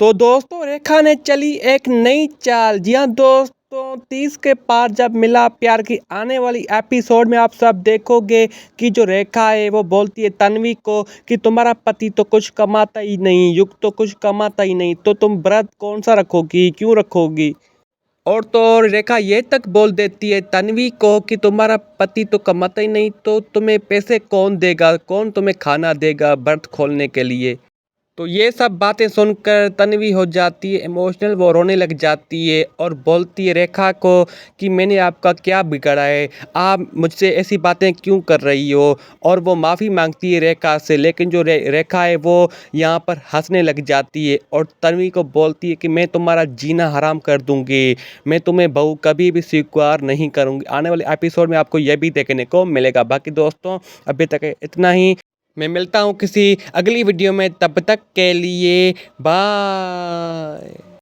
तो दोस्तों रेखा ने चली एक नई चाल। जी हाँ दोस्तों, 30 के पार जब मिला प्यार की आने वाली एपिसोड में आप सब देखोगे कि जो रेखा है वो बोलती है तन्वी को कि तुम्हारा पति तो कुछ कमाता ही नहीं, युग तो कुछ कमाता ही नहीं, तो तुम व्रत कौन सा रखोगी, क्यों रखोगी। और तो और रेखा ये तक बोल देती है तन्वी को कि तुम्हारा पति तो कमाता ही नहीं, तो तुम्हें पैसे कौन देगा, कौन तुम्हें खाना देगा व्रत खोलने के लिए। तो ये सब बातें सुनकर तन्वी हो जाती है इमोशनल, वो रोने लग जाती है और बोलती है रेखा को कि मैंने आपका क्या बिगाड़ा है, आप मुझसे ऐसी बातें क्यों कर रही हो। और वो माफ़ी मांगती है रेखा से, लेकिन जो रेखा है वो यहाँ पर हंसने लग जाती है और तन्वी को बोलती है कि मैं तुम्हारा जीना हराम कर दूंगी, मैं तुम्हें बहू कभी भी स्वीकार नहीं करूँगी। आने वाले एपिसोड में आपको यह भी देखने को मिलेगा। बाकी दोस्तों अभी तक इतना ही, मैं मिलता हूँ किसी अगली वीडियो में, तब तक के लिए बाय।